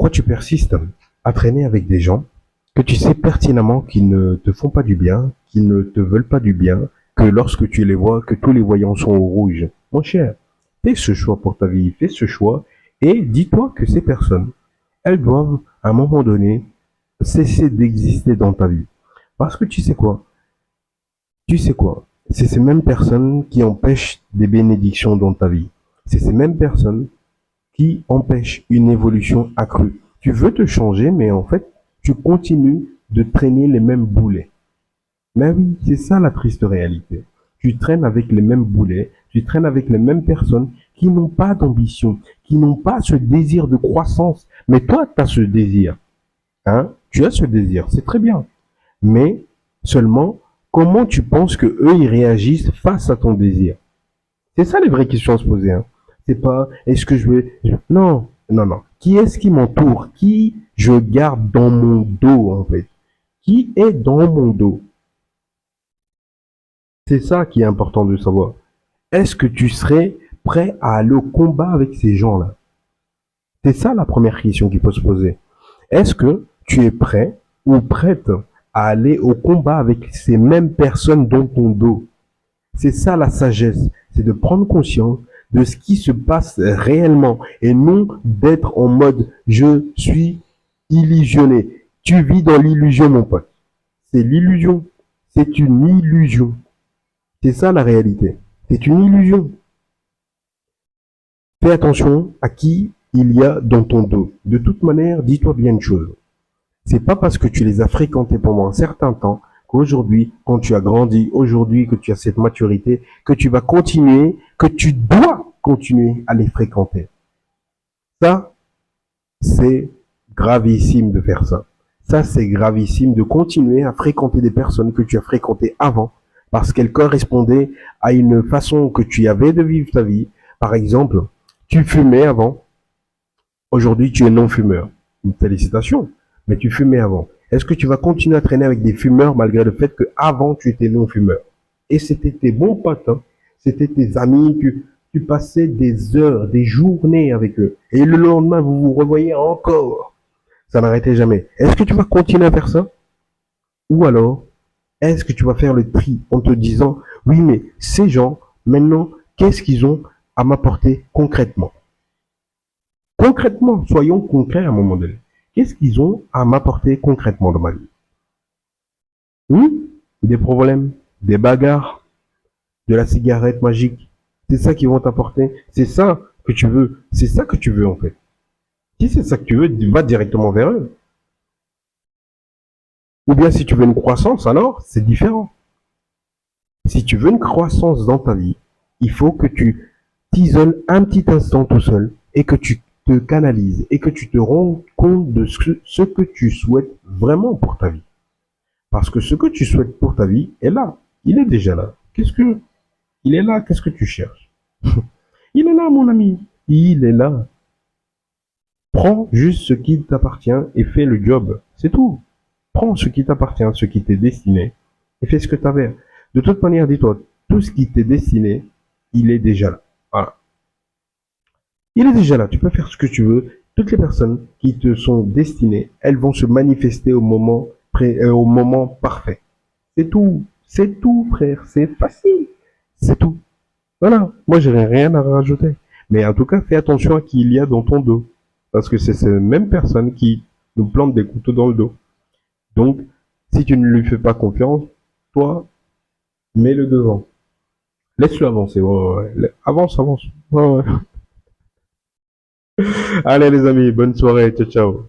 Pourquoi tu persistes à traîner avec des gens que tu sais pertinemment qu'ils ne te font pas du bien, qu'ils ne te veulent pas du bien, que lorsque tu les vois, que tous les voyants sont au rouge? Mon cher, fais ce choix pour ta vie, fais ce choix et dis-toi que ces personnes, elles doivent à un moment donné cesser d'exister dans ta vie. Parce que tu sais quoi? Tu sais quoi? C'est ces mêmes personnes qui empêchent des bénédictions dans ta vie. C'est ces mêmes personnes qui empêchent une évolution accrue. Tu veux te changer, mais en fait, tu continues de traîner les mêmes boulets. Mais oui, c'est ça la triste réalité. Tu traînes avec les mêmes boulets, tu traînes avec les mêmes personnes qui n'ont pas d'ambition, qui n'ont pas ce désir de croissance. Mais toi, tu as ce désir. Hein? Tu as ce désir, c'est très bien. Mais seulement, comment tu penses que eux ils réagissent face à ton désir? C'est ça les vraies questions à se poser. Hein. C'est pas est-ce que je vais. Non, non, non. Qui est-ce qui m'entoure? Qui je garde dans mon dos en fait? Qui est dans mon dos? C'est ça qui est important de savoir. Est-ce que tu serais prêt à aller au combat avec ces gens-là? C'est ça la première question qu'il faut se poser. Est-ce que tu es prêt ou prête à aller au combat avec ces mêmes personnes dans ton dos? C'est ça la sagesse, c'est de prendre conscience de ce qui se passe réellement et non d'être en mode je suis illusionné. Tu vis dans l'illusion, mon pote. C'est l'illusion. C'est une illusion. C'est ça la réalité. C'est une illusion. Fais attention à qui il y a dans ton dos. De toute manière, dis-toi bien une chose. C'est pas parce que tu les as fréquentés pendant un certain temps qu'aujourd'hui, quand tu as grandi, aujourd'hui que tu as cette maturité, que tu vas continuer, que tu dois continuer à les fréquenter. Ça, c'est gravissime de faire ça. Ça, c'est gravissime de continuer à fréquenter des personnes que tu as fréquentées avant parce qu'elles correspondaient à une façon que tu avais de vivre ta vie. Par exemple, tu fumais avant, aujourd'hui tu es non-fumeur. Félicitations, mais tu fumais avant. Est-ce que tu vas continuer à traîner avec des fumeurs malgré le fait qu'avant tu étais non-fumeur? Et c'était tes bons potes, hein? C'était tes amis, tu passais des heures, des journées avec eux. Et le lendemain, vous vous revoyez encore. Ça n'arrêtait jamais. Est-ce que tu vas continuer à faire ça? Ou alors, est-ce que tu vas faire le tri en te disant, oui, mais ces gens, maintenant, qu'est-ce qu'ils ont à m'apporter concrètement? Concrètement, soyons concrets à un moment donné. Qu'est-ce qu'ils ont à m'apporter concrètement dans ma vie? Oui, des problèmes, des bagarres, de la cigarette magique. C'est ça qu'ils vont t'apporter. C'est ça que tu veux. C'est ça que tu veux en fait. Si c'est ça que tu veux, va directement vers eux. Ou bien si tu veux une croissance, alors c'est différent. Si tu veux une croissance dans ta vie, il faut que tu t'isoles un petit instant tout seul et que tu te canalises et que tu te rends compte de ce que tu souhaites vraiment pour ta vie. Parce que ce que tu souhaites pour ta vie est là. Il est déjà là. Il est là, qu'est-ce que tu cherches? Il est là, mon ami. Il est là. Prends juste ce qui t'appartient et fais le job. C'est tout. Prends ce qui t'appartient, ce qui t'est destiné et fais ce que tu as faire. De toute manière, dis-toi, tout ce qui t'est destiné, il est déjà là. Voilà. Il est déjà là. Tu peux faire ce que tu veux. Toutes les personnes qui te sont destinées, elles vont se manifester au moment parfait. C'est tout. C'est tout, frère. C'est facile. C'est tout. Voilà. Moi, je n'ai rien à rajouter. Mais en tout cas, fais attention à qui il y a dans ton dos. Parce que c'est ces mêmes personnes qui nous plantent des couteaux dans le dos. Donc, si tu ne lui fais pas confiance, toi, mets-le devant. Laisse-le avancer. Ouais, ouais. Avance, avance. Ouais, ouais. Allez, les amis, bonne soirée. Ciao, ciao.